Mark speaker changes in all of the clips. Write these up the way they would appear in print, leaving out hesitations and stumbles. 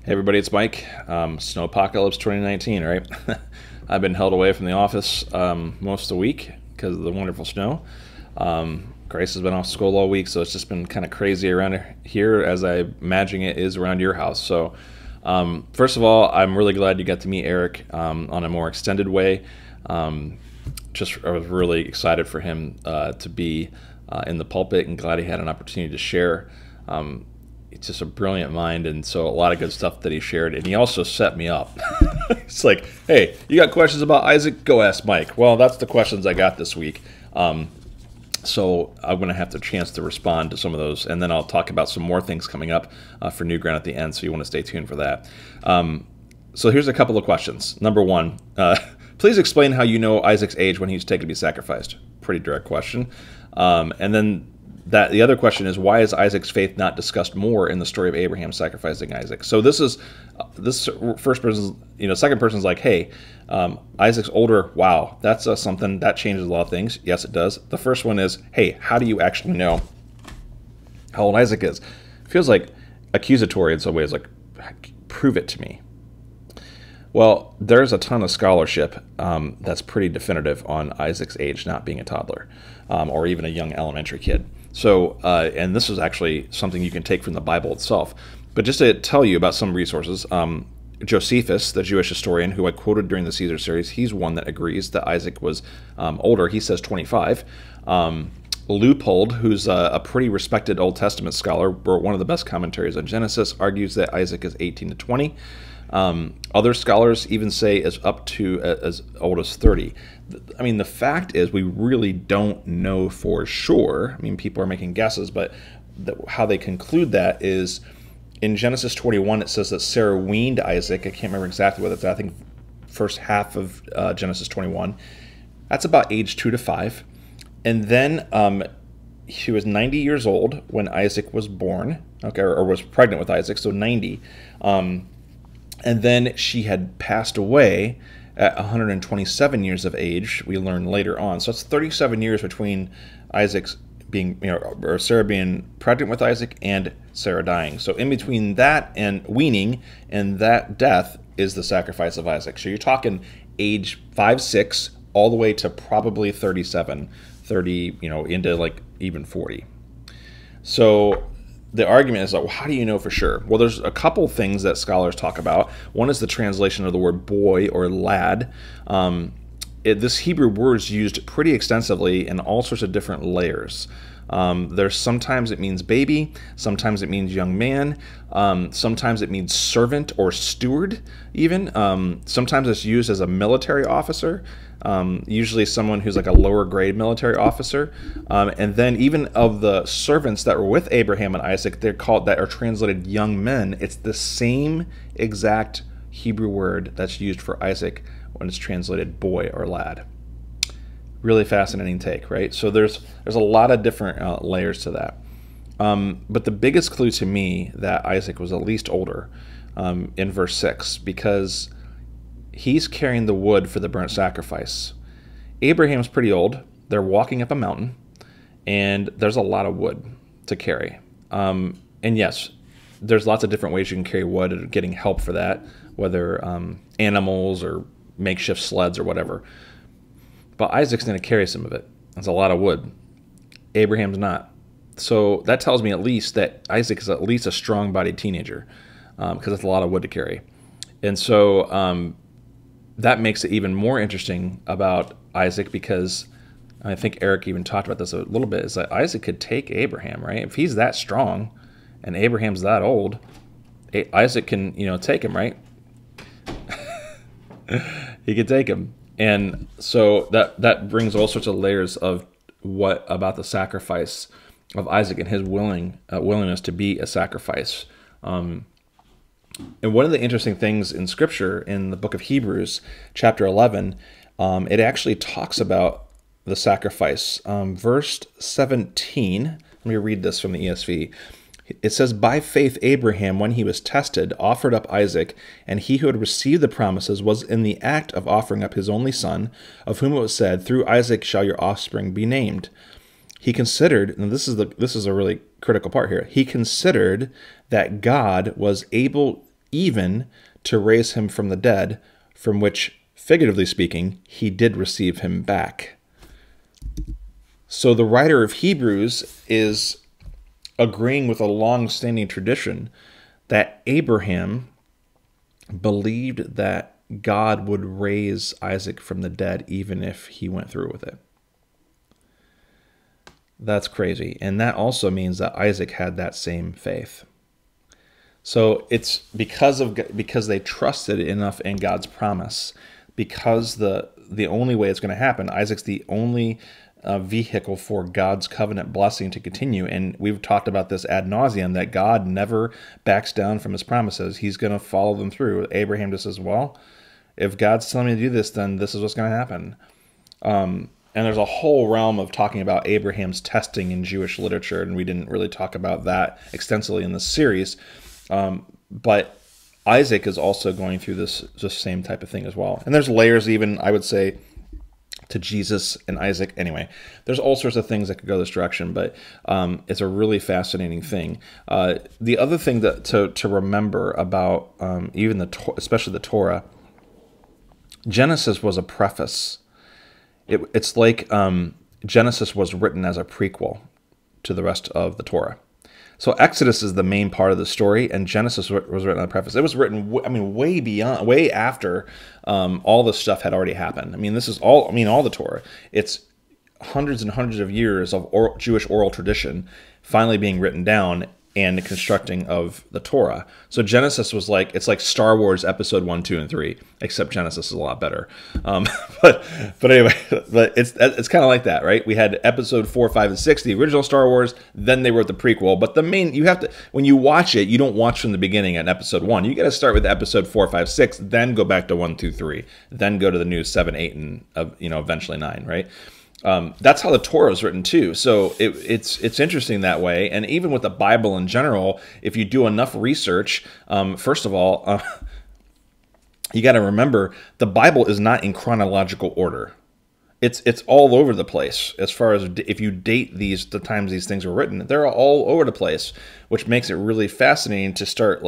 Speaker 1: Hey everybody, it's Mike. Snowpocalypse 2019, right? I've been held away from the office most of the week because of the wonderful snow. Grace has been off school all week, so it's just been kind of crazy around here, as I imagine it is around your house. So, first of all, I'm really glad you got to meet Eric on a more extended way. I was really excited for him to be in the pulpit, and glad he had an opportunity to share. It's just a brilliant mind, and so a lot of good stuff that he shared. And he also set me up. It's like, hey, you got questions about Isaac? Go ask Mike. Well, that's the questions I got this week. So I'm going to have the chance to respond to some of those, and then I'll talk about some more things coming up for New Ground at the end, so you want to stay tuned for that. So here's a couple of questions. Number one, please explain how you know Isaac's age when he was taken to be sacrificed. Pretty direct question. And then the other question is, why is Isaac's faith not discussed more in the story of Abraham sacrificing Isaac? So this first person, second person's like, hey, Isaac's older. Wow, that's something that changes a lot of things. Yes, it does. The first one is, hey, how do you actually know how old Isaac is? Feels like accusatory in some ways, like, prove it to me. Well, there's a ton of scholarship that's pretty definitive on Isaac's age not being a toddler or even a young elementary kid. So, and this is actually something you can take from the Bible itself. But just to tell you about some resources, Josephus, the Jewish historian who I quoted during the Caesar series, he's one that agrees that Isaac was older. He says 25. Leupold, who's a pretty respected Old Testament scholar, wrote one of the best commentaries on Genesis, argues that Isaac is 18 to 20. Other scholars even say as up to as old as 30. I mean, the fact is we really don't know for sure. I mean, people are making guesses, but how they conclude that is in Genesis 21, it says that Sarah weaned Isaac. I can't remember exactly what it's at. I think first half of Genesis 21. That's about age 2 to 5. And then she was 90 years old when Isaac was born, okay, or was pregnant with Isaac, so 90. And then she had passed away at 127 years of age, we learn later on. So it's 37 years between Isaac's being, or Sarah being pregnant with Isaac and Sarah dying. So in between that and weaning and that death is the sacrifice of Isaac. So you're talking age 5, 6, all the way to probably 37, 30, into like even 40. So the argument is, how do you know for sure? Well, there's a couple things that scholars talk about. One is the translation of the word boy or lad. This Hebrew word is used pretty extensively in all sorts of different layers. There's sometimes it means baby, sometimes it means young man, sometimes it means servant or steward even. Sometimes it's used as a military officer, usually someone who's like a lower grade military officer. And then even of the servants that were with Abraham and Isaac, that are translated young men. It's the same exact Hebrew word that's used for Isaac when it's translated boy or lad. Really fascinating take, right? So there's a lot of different layers to that. But the biggest clue to me that Isaac was at least older in verse 6, because he's carrying the wood for the burnt sacrifice. Abraham's pretty old. They're walking up a mountain, and there's a lot of wood to carry. And yes, there's lots of different ways you can carry wood and getting help for that, whether animals or makeshift sleds or whatever. But Isaac's going to carry some of it. That's a lot of wood. Abraham's not. So that tells me at least that Isaac is at least a strong-bodied teenager, because it's a lot of wood to carry. And so that makes it even more interesting about Isaac, because I think Eric even talked about this a little bit, is that Isaac could take Abraham, right? If he's that strong and Abraham's that old, Isaac can, take him, right? He could take him. And so that brings all sorts of layers of what about the sacrifice of Isaac and his willingness to be a sacrifice. And one of the interesting things in Scripture, in the book of Hebrews, chapter 11, it actually talks about the sacrifice. Verse 17, let me read this from the ESV. It says, by faith Abraham, when he was tested, offered up Isaac, and he who had received the promises was in the act of offering up his only son, of whom it was said, through Isaac shall your offspring be named. He considered, and this is a really critical part here, he considered that God was able even to raise him from the dead, from which, figuratively speaking, he did receive him back. So the writer of Hebrews is agreeing with a long-standing tradition that Abraham believed that God would raise Isaac from the dead even if he went through with it. That's crazy. And that also means that Isaac had that same faith. So it's because they trusted enough in God's promise, because the only way it's going to happen, Isaac's the only vehicle for God's covenant blessing to continue. And we've talked about this ad nauseum, that God never backs down from his promises. He's going to follow them through. Abraham just says, well, if God's telling me to do this, then this is what's going to happen. And there's a whole realm of talking about Abraham's testing in Jewish literature, and we didn't really talk about that extensively in this series. But Isaac is also going through this same type of thing as well. And there's layers even, I would say, to Jesus and Isaac. Anyway, there's all sorts of things that could go this direction, but it's a really fascinating thing. The other thing to remember about even especially the Torah, Genesis was a preface. It's like Genesis was written as a prequel to the rest of the Torah. So Exodus is the main part of the story, and Genesis was written on the preface. It was written, way after all this stuff had already happened. I mean, this is all the Torah. It's hundreds and hundreds of years of Jewish oral tradition finally being written down and the constructing of the Torah. So Genesis was it's like Star Wars episode 1, 2, and 3, except Genesis is a lot better. But anyway, but it's kind of like that, right? We had episode 4, 5, and 6, the original Star Wars, then they wrote the prequel. But the main, you have to, when you watch it, you don't watch from the beginning at episode 1. You got to start with episode 4, 5, 6, then go back to 1, 2, 3, then go to the new 7, 8, and eventually 9, right? That's how the Torah is written too. So it's interesting that way. And even with the Bible in general, if you do enough research, first of all, you got to remember the Bible is not in chronological order. It's all over the place as far as if you date the times these things were written. They're all over the place, which makes it really fascinating to start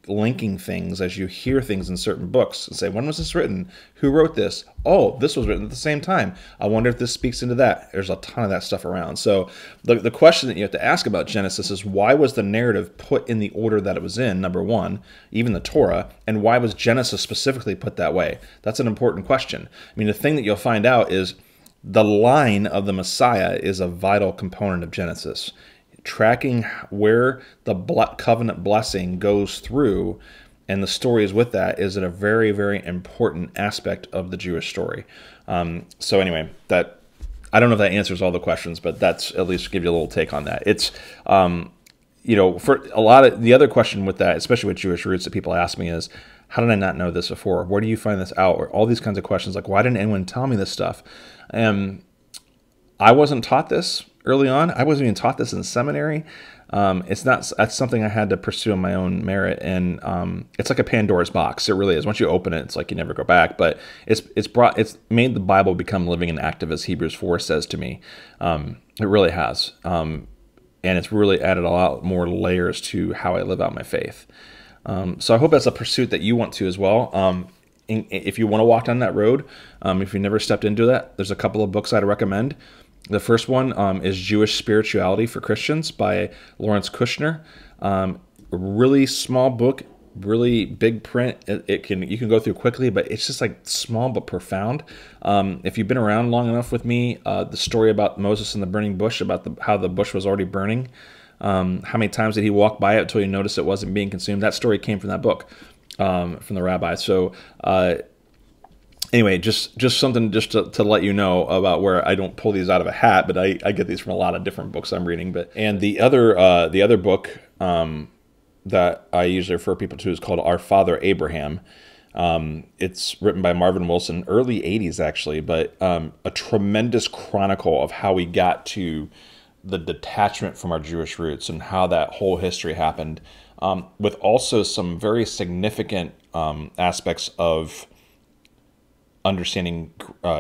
Speaker 1: linking things as you hear things in certain books and say, when was this written? Who wrote this? Oh, this was written at the same time. I wonder if this speaks into that. There's a ton of that stuff around. So the question that you have to ask about Genesis is, why was the narrative put in the order that it was in, number one, even the Torah, and why was Genesis specifically put that way? That's an important question. I mean, the thing that you'll find out is the line of the Messiah is a vital component of Genesis. Tracking where the covenant blessing goes through and the stories with that is a very, very important aspect of the Jewish story. So anyway, I don't know if that answers all the questions, but that's at least give you a little take on that. It's, for a lot of the other question with that, especially with Jewish roots that people ask me is, how did I not know this before? Where do you find this out? Or all these kinds of questions like, why didn't anyone tell me this stuff? I wasn't taught this early on. I wasn't even taught this in seminary. That's something I had to pursue on my own merit. And it's like a Pandora's box. It really is. Once you open it, it's like you never go back. But it's made the Bible become living and active, as Hebrews 4 says to me. It really has. And it's really added a lot more layers to how I live out my faith. So I hope that's a pursuit that you want to as well. If you want to walk down that road, if you've never stepped into that, there's a couple of books I'd recommend. The first one is Jewish Spirituality for Christians by Lawrence Kushner. Really small book, really big print. You can go through quickly, but it's just small but profound. If you've been around long enough with me, the story about Moses and the burning bush, about how the bush was already burning, how many times did he walk by it until he noticed it wasn't being consumed? That story came from that book, from the rabbi. So anyway, just something to let you know about where I don't pull these out of a hat, but I get these from a lot of different books I'm reading. And the other book that I usually refer people to is called Our Father Abraham. It's written by Marvin Wilson, early 80s actually, but a tremendous chronicle of how we got to the detachment from our Jewish roots and how that whole history happened, with also some very significant aspects of understanding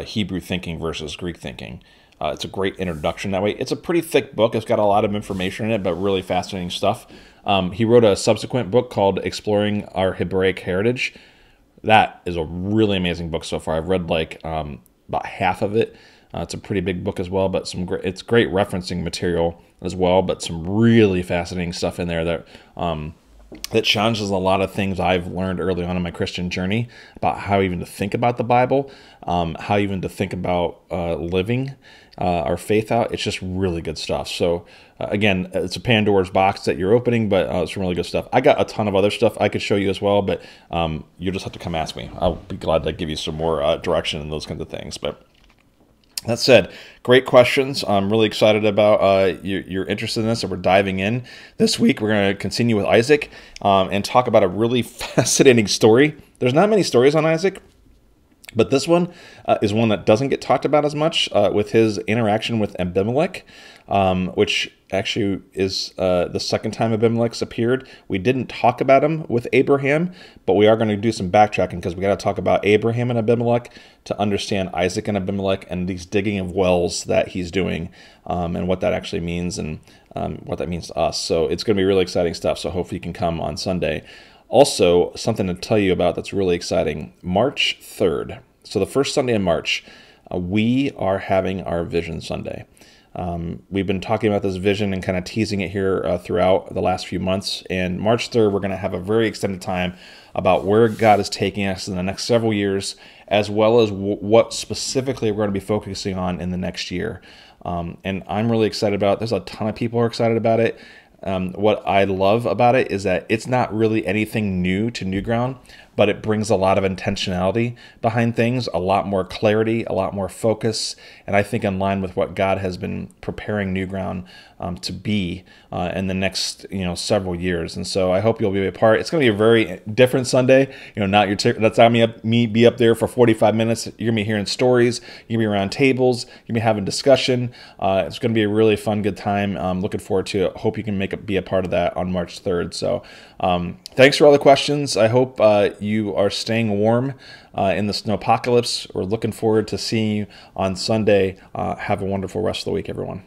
Speaker 1: Hebrew thinking versus Greek thinking. It's a great introduction that way. It's a pretty thick book. It's got a lot of information in it, but really fascinating stuff. He wrote a subsequent book called Exploring Our Hebraic Heritage. That is a really amazing book so far. I've read like about half of it. It's a pretty big book as well, but it's great referencing material as well, but some really fascinating stuff in there that challenges a lot of things I've learned early on in my Christian journey about how even to think about the Bible, how even to think about living our faith out. It's just really good stuff. So again, it's a Pandora's box that you're opening, but it's some really good stuff. I got a ton of other stuff I could show you as well, but you'll just have to come ask me. I'll be glad to give you some more direction and those kinds of things. But that said, great questions. I'm really excited about your interest in this, and we're diving in. This week, we're going to continue with Isaac and talk about a really fascinating story. There's not many stories on Isaac, but this one is one that doesn't get talked about as much with his interaction with Abimelech, which actually is the second time Abimelech's appeared. We didn't talk about him with Abraham, but we are going to do some backtracking because we got to talk about Abraham and Abimelech to understand Isaac and Abimelech and these digging of wells that he's doing and what that actually means and what that means to us. So it's going to be really exciting stuff. So hopefully you can come on Sunday. Also, something to tell you about that's really exciting. March 3rd, so the first Sunday in March, we are having our Vision Sunday. We've been talking about this vision and kind of teasing it here throughout the last few months. And March 3rd, we're going to have a very extended time about where God is taking us in the next several years, as well as what specifically we're going to be focusing on in the next year. And I'm really excited about it. There's a ton of people who are excited about it. What I love about it is that it's not really anything new to New Ground, but it brings a lot of intentionality behind things, a lot more clarity, a lot more focus, and I think in line with what God has been preparing New Ground to be in the next several years. And so I hope you'll be a part. It's going to be a very different Sunday. Not that's me be up there for 45 minutes. You're going to be hearing stories. You're going to be around tables. You're going to be having discussion. It's going to be a really fun, good time. I'm looking forward to it. Hope you can be a part of that on March 3rd. So thanks for all the questions. I hope you are staying warm in the snowpocalypse. We're looking forward to seeing you on Sunday. Have a wonderful rest of the week, everyone.